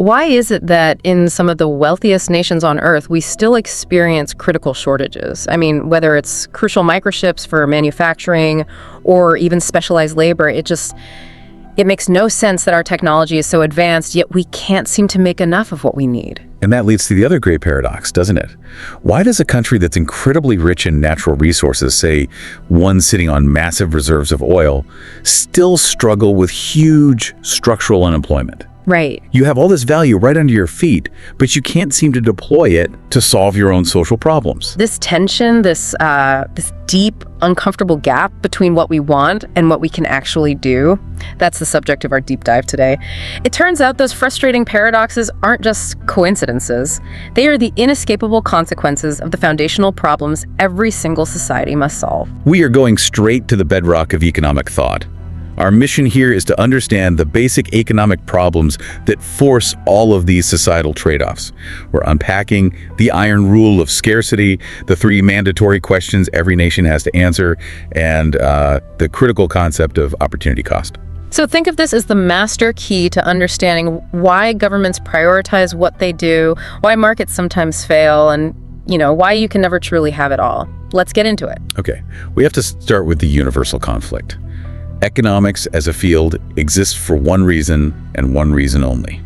Why is it that in some of the wealthiest nations on Earth, we still experience critical shortages? I mean, whether it's crucial microchips for manufacturing or even specialized labor, it makes no sense that our technology is so advanced, yet we can't seem to make enough of what we need. And that leads to the other great paradox, doesn't it? Why does a country that's incredibly rich in natural resources, say one sitting on massive reserves of oil, still struggle with huge structural unemployment? Right. You have all this value right under your feet, but you can't seem to deploy it to solve your own social problems. This tension, this deep, uncomfortable gap between what we want and what we can actually do, that's the subject of our deep dive today. It turns out those frustrating paradoxes aren't just coincidences. They are the inescapable consequences of the foundational problems every single society must solve. We are going straight to the bedrock of economic thought. Our mission here is to understand the basic economic problems that force all of these societal trade-offs. We're unpacking the iron rule of scarcity, the 3 mandatory questions every nation has to answer, and the critical concept of opportunity cost. So think of this as the master key to understanding why governments prioritize what they do, why markets sometimes fail, and why you can never truly have it all. Let's get into it. Okay, we have to start with the universal conflict. Economics as a field exists for one reason and one reason only: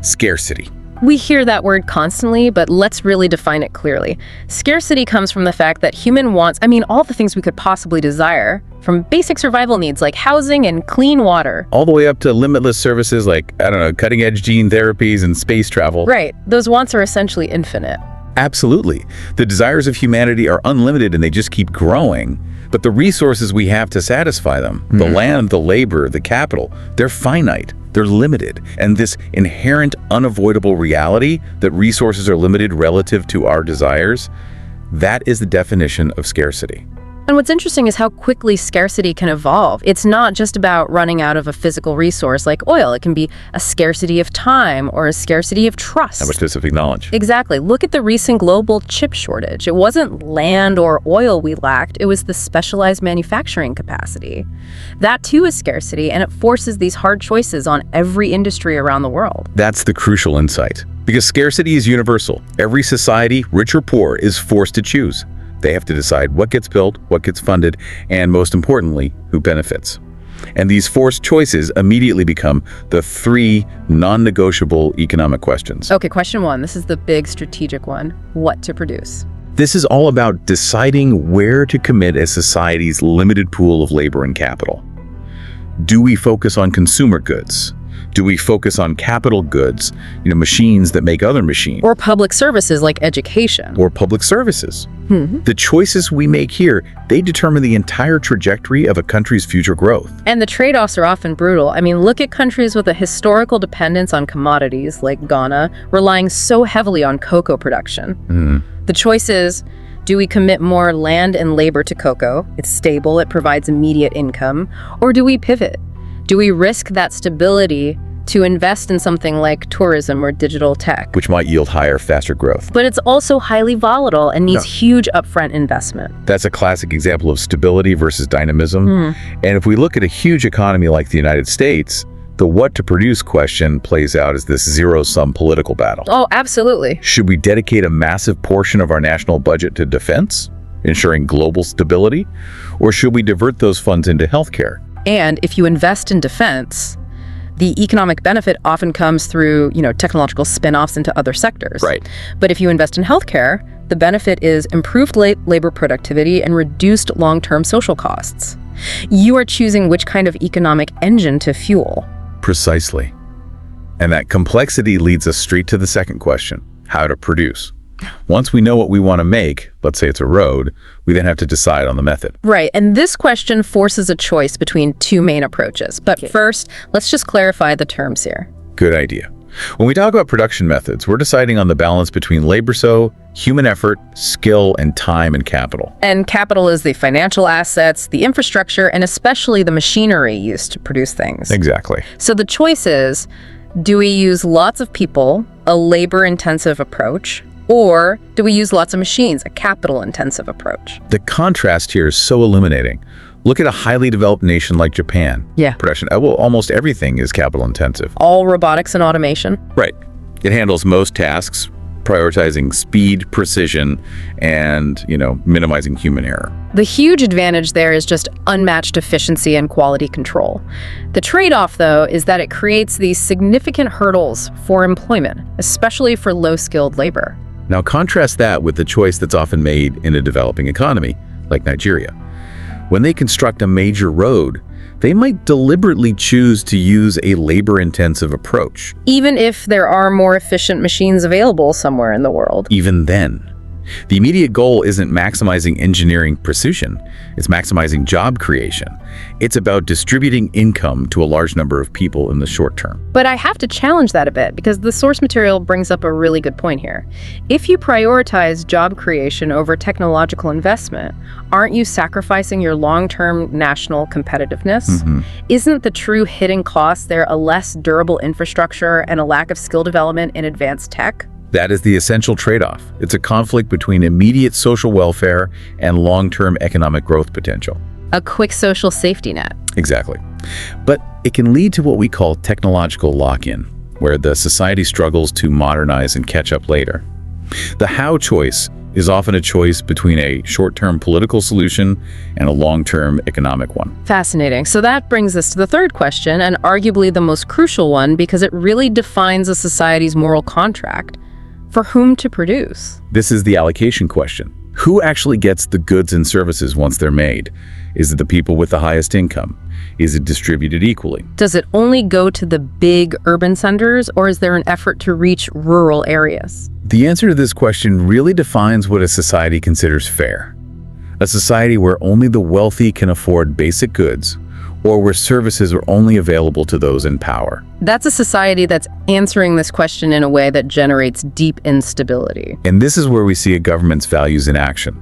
scarcity. We hear that word constantly, but let's really define it clearly. Scarcity comes from the fact that human wants, all the things we could possibly desire, from basic survival needs like housing and clean water, all the way up to limitless services like, cutting-edge gene therapies and space travel. Right. Those wants are essentially infinite. Absolutely. The desires of humanity are unlimited and they just keep growing. But the resources we have to satisfy them, the land, the labor, the capital, they're finite, they're limited. And this inherent, unavoidable reality that resources are limited relative to our desires, that is the definition of scarcity. And what's interesting is how quickly scarcity can evolve. It's not just about running out of a physical resource like oil. It can be a scarcity of time or a scarcity of trust. Of specific knowledge. Exactly. Look at the recent global chip shortage. It wasn't land or oil we lacked. It was the specialized manufacturing capacity. That too is scarcity, and it forces these hard choices on every industry around the world. That's the crucial insight. Because scarcity is universal. Every society, rich or poor, is forced to choose. They have to decide what gets built, what gets funded, and most importantly, who benefits. And these forced choices immediately become the 3 non-negotiable economic questions. Okay, question 1. This is the big strategic one. What to produce? This is all about deciding where to commit a society's limited pool of labor and capital. Do we focus on consumer goods? Do we focus on capital goods, machines that make other machines? Or public services like education. Or public services. The choices we make here, they determine the entire trajectory of a country's future growth. And the trade-offs are often brutal. Look at countries with a historical dependence on commodities like Ghana, relying so heavily on cocoa production. The choice is, do we commit more land and labor to cocoa? It's stable, it provides immediate income. Or do we pivot? Do we risk that stability to invest in something like tourism or digital tech? Which might yield higher, faster growth. But it's also highly volatile and needs huge upfront investment. That's a classic example of stability versus dynamism. And if we look at a huge economy like the United States, the what to produce question plays out as this zero-sum political battle. Oh, absolutely. Should we dedicate a massive portion of our national budget to defense, ensuring global stability? Or should we divert those funds into healthcare? And if you invest in defense, the economic benefit often comes through, technological spin-offs into other sectors. Right. But if you invest in healthcare, the benefit is improved labor productivity and reduced long-term social costs. You are choosing which kind of economic engine to fuel. Precisely. And that complexity leads us straight to the second question: how to produce. Once we know what we want to make, let's say it's a road, we then have to decide on the method. Right, and this question forces a choice between 2 main approaches. But first, let's just clarify the terms here. Good idea. When we talk about production methods, we're deciding on the balance between labor, human effort, skill, and time and capital. And capital is the financial assets, the infrastructure, and especially the machinery used to produce things. Exactly. So the choice is, do we use lots of people, a labor-intensive approach, or do we use lots of machines, a capital-intensive approach? The contrast here is so illuminating. Look at a highly developed nation like Japan. Yeah. Production, well, almost everything is capital intensive. All robotics and automation. Right. It handles most tasks, prioritizing speed, precision, and, minimizing human error. The huge advantage there is just unmatched efficiency and quality control. The trade-off, though, is that it creates these significant hurdles for employment, especially for low-skilled labor. Now contrast that with the choice that's often made in a developing economy, like Nigeria. When they construct a major road, they might deliberately choose to use a labor-intensive approach. Even if there are more efficient machines available somewhere in the world. Even then, the immediate goal isn't maximizing engineering precision, it's maximizing job creation. It's about distributing income to a large number of people in the short term. But I have to challenge that a bit because the source material brings up a really good point here. If you prioritize job creation over technological investment, aren't you sacrificing your long-term national competitiveness? Isn't the true hidden cost there a less durable infrastructure and a lack of skill development in advanced tech? That is the essential trade-off. It's a conflict between immediate social welfare and long-term economic growth potential. A quick social safety net. Exactly. But it can lead to what we call technological lock-in, where the society struggles to modernize and catch up later. The how choice is often a choice between a short-term political solution and a long-term economic one. Fascinating. So that brings us to the third question, and arguably the most crucial one, because it really defines a society's moral contract. For whom to produce? This is the allocation question. Who actually gets the goods and services once they're made? Is it the people with the highest income? Is it distributed equally? Does it only go to the big urban centers, or is there an effort to reach rural areas? The answer to this question really defines what a society considers fair. A society where only the wealthy can afford basic goods, or where services are only available to those in power. That's a society that's answering this question in a way that generates deep instability. And this is where we see a government's values in action.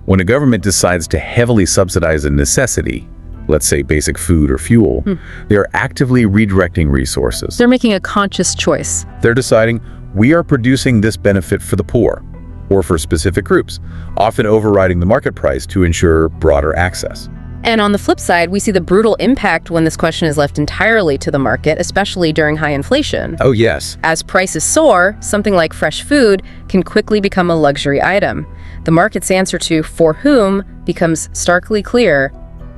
When a government decides to heavily subsidize a necessity, let's say basic food or fuel, they are actively redirecting resources. They're making a conscious choice. They're deciding, we are producing this benefit for the poor, or for specific groups, often overriding the market price to ensure broader access. And on the flip side, we see the brutal impact when this question is left entirely to the market, especially during high inflation. Oh, yes. As prices soar, something like fresh food can quickly become a luxury item. The market's answer to "for whom" becomes starkly clear: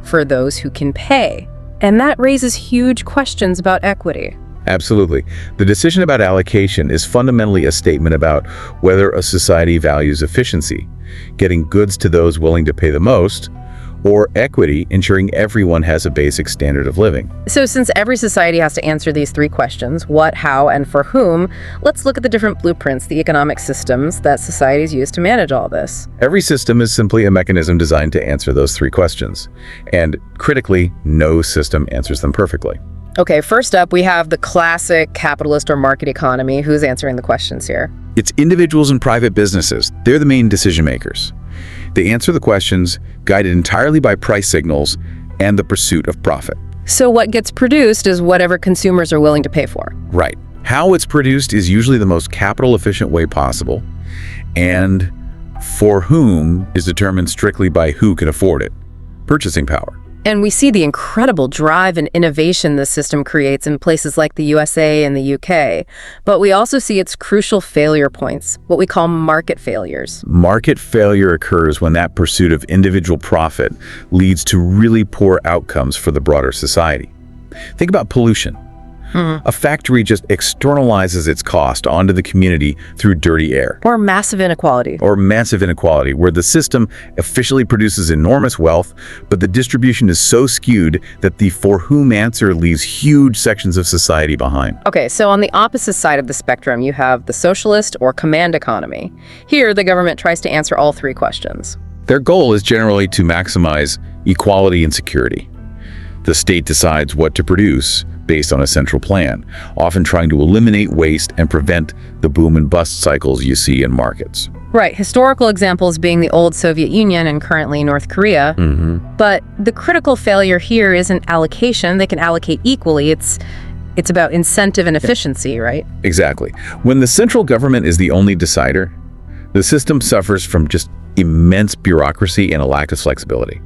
for those who can pay. And that raises huge questions about equity. Absolutely. The decision about allocation is fundamentally a statement about whether a society values efficiency, getting goods to those willing to pay the most, or equity, ensuring everyone has a basic standard of living. So since every society has to answer these three questions, what, how, and for whom, let's look at the different blueprints, the economic systems that societies use to manage all this. Every system is simply a mechanism designed to answer those three questions. And critically, no system answers them perfectly. Okay, first up, we have the classic capitalist or market economy. Who's answering the questions here? It's individuals and private businesses. They're the main decision makers. They answer the questions, guided entirely by price signals and the pursuit of profit. So what gets produced is whatever consumers are willing to pay for. Right. How it's produced is usually the most capital-efficient way possible, and for whom is determined strictly by who can afford it. Purchasing power. And we see the incredible drive and innovation this system creates in places like the USA and the UK. But we also see its crucial failure points, what we call market failures. Market failure occurs when that pursuit of individual profit leads to really poor outcomes for the broader society. Think about pollution. A factory just externalizes its cost onto the community through dirty air. Or massive inequality. Where the system officially produces enormous wealth, but the distribution is so skewed that the for whom answer leaves huge sections of society behind. Okay, so on the opposite side of the spectrum, you have the socialist or command economy. Here, the government tries to answer all three questions. Their goal is generally to maximize equality and security. The state decides what to produce based on a central plan, often trying to eliminate waste and prevent the boom and bust cycles you see in markets. Right, historical examples being the old Soviet Union and currently North Korea. But the critical failure here isn't allocation. They can allocate equally. It's about incentive and efficiency, right? Exactly. When the central government is the only decider, The system suffers from just immense bureaucracy and a lack of flexibility.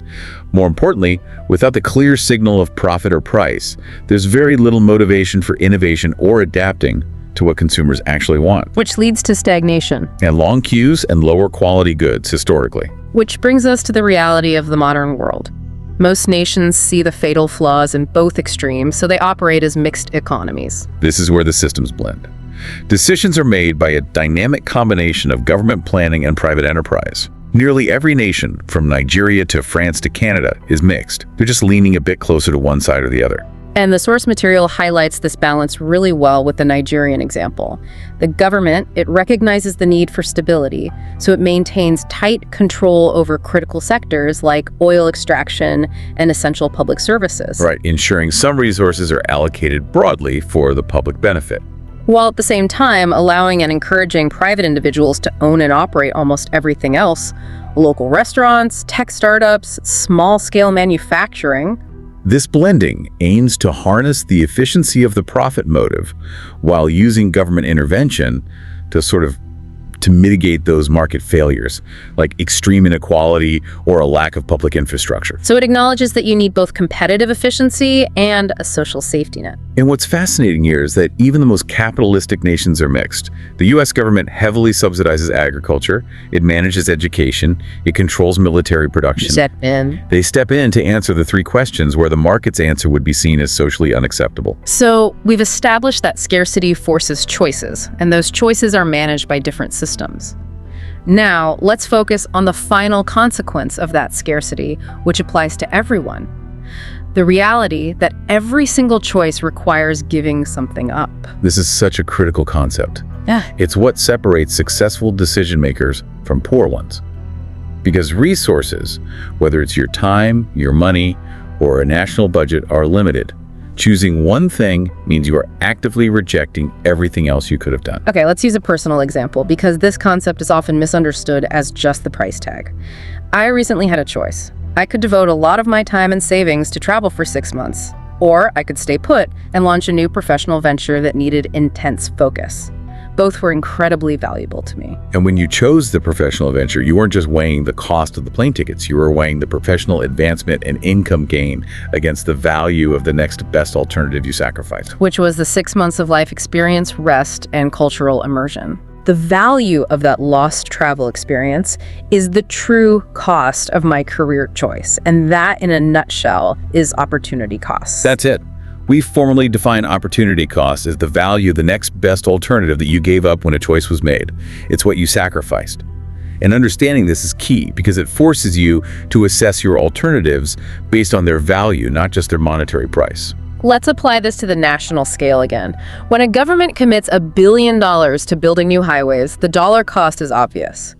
More importantly, without the clear signal of profit or price, there's very little motivation for innovation or adapting to what consumers actually want. Which leads to stagnation. And long queues and lower quality goods historically. Which brings us to the reality of the modern world. Most nations see the fatal flaws in both extremes, so they operate as mixed economies. This is where the systems blend. Decisions are made by a dynamic combination of government planning and private enterprise. Nearly every nation, from Nigeria to France to Canada, is mixed. They're just leaning a bit closer to one side or the other. And the source material highlights this balance really well with the Nigerian example. The government, it recognizes the need for stability, so it maintains tight control over critical sectors like oil extraction and essential public services. Right, ensuring some resources are allocated broadly for the public benefit. While at the same time allowing and encouraging private individuals to own and operate almost everything else, local restaurants, tech startups, small-scale manufacturing. This blending aims to harness the efficiency of the profit motive while using government intervention to mitigate those market failures, like extreme inequality or a lack of public infrastructure. So it acknowledges that you need both competitive efficiency and a social safety net. And what's fascinating here is that even the most capitalistic nations are mixed. The US government heavily subsidizes agriculture, it manages education, it controls military production. They step in to answer the three questions where the market's answer would be seen as socially unacceptable. So we've established that scarcity forces choices, and those choices are managed by different systems. Now, let's focus on the final consequence of that scarcity, which applies to everyone. The reality that every single choice requires giving something up. This is such a critical concept. Yeah. It's what separates successful decision makers from poor ones. Because resources, whether it's your time, your money, or a national budget, are limited. Choosing one thing means you are actively rejecting everything else you could have done. Okay, let's use a personal example because this concept is often misunderstood as just the price tag. I recently had a choice. I could devote a lot of my time and savings to travel for 6 months, or I could stay put and launch a new professional venture that needed intense focus. Both were incredibly valuable to me. And when you chose the professional venture, you weren't just weighing the cost of the plane tickets, you were weighing the professional advancement and income gain against the value of the next best alternative you sacrificed. Which was the 6 months of life experience, rest, and cultural immersion. The value of that lost travel experience is the true cost of my career choice. And that, in a nutshell, is opportunity costs. That's it. We formally define opportunity cost as the value of the next best alternative that you gave up when a choice was made. It's what you sacrificed. And understanding this is key because it forces you to assess your alternatives based on their value, not just their monetary price. Let's apply this to the national scale again. When a government commits $1 billion to building new highways, the dollar cost is obvious.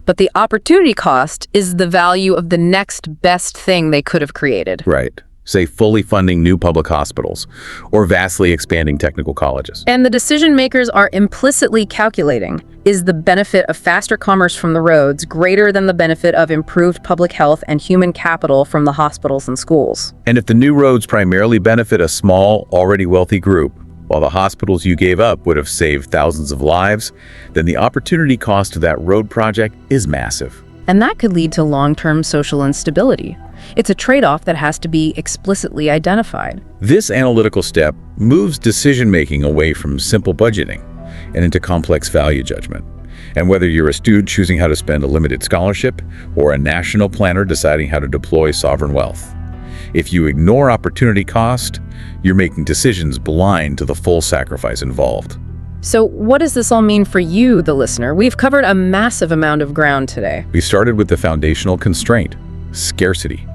But the opportunity cost is the value of the next best thing they could have created. Right. Say fully funding new public hospitals or vastly expanding technical colleges. And the decision makers are implicitly calculating, is the benefit of faster commerce from the roads greater than the benefit of improved public health and human capital from the hospitals and schools? And if the new roads primarily benefit a small, already wealthy group, while the hospitals you gave up would have saved thousands of lives, then the opportunity cost of that road project is massive. And that could lead to long-term social instability. It's a trade-off that has to be explicitly identified. This analytical step moves decision-making away from simple budgeting and into complex value judgment. And whether you're a student choosing how to spend a limited scholarship or a national planner deciding how to deploy sovereign wealth, if you ignore opportunity cost, you're making decisions blind to the full sacrifice involved. So what does this all mean for you, the listener? We've covered a massive amount of ground today. We started with the foundational constraint, scarcity.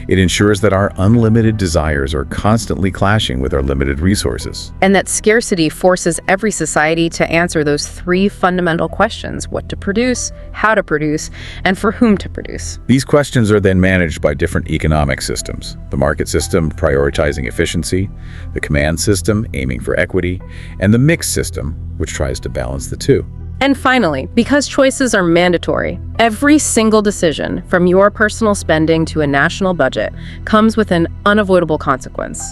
It ensures that our unlimited desires are constantly clashing with our limited resources. And that scarcity forces every society to answer those three fundamental questions: what to produce, how to produce, and for whom to produce. These questions are then managed by different economic systems. The market system prioritizing efficiency, the command system aiming for equity, and the mixed system, which tries to balance the two. And finally, because choices are mandatory, every single decision, from your personal spending to a national budget, comes with an unavoidable consequence: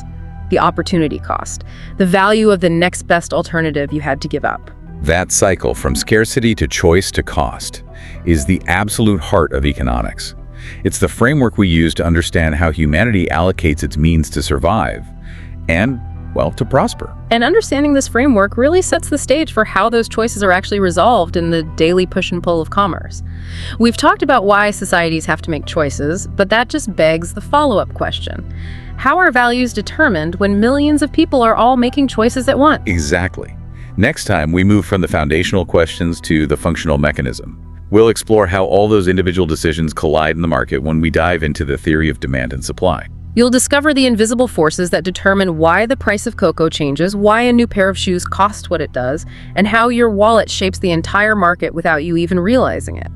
the opportunity cost, the value of the next best alternative you had to give up. That cycle from scarcity to choice to cost is the absolute heart of economics. It's the framework we use to understand how humanity allocates its means to survive and, well, to prosper. And understanding this framework really sets the stage for how those choices are actually resolved in the daily push and pull of commerce. We've talked about why societies have to make choices, but that just begs the follow-up question. How are values determined when millions of people are all making choices at once? Exactly. Next time, we move from the foundational questions to the functional mechanism. We'll explore how all those individual decisions collide in the market when we dive into the theory of demand and supply. You'll discover the invisible forces that determine why the price of cocoa changes, why a new pair of shoes costs what it does, and how your wallet shapes the entire market without you even realizing it.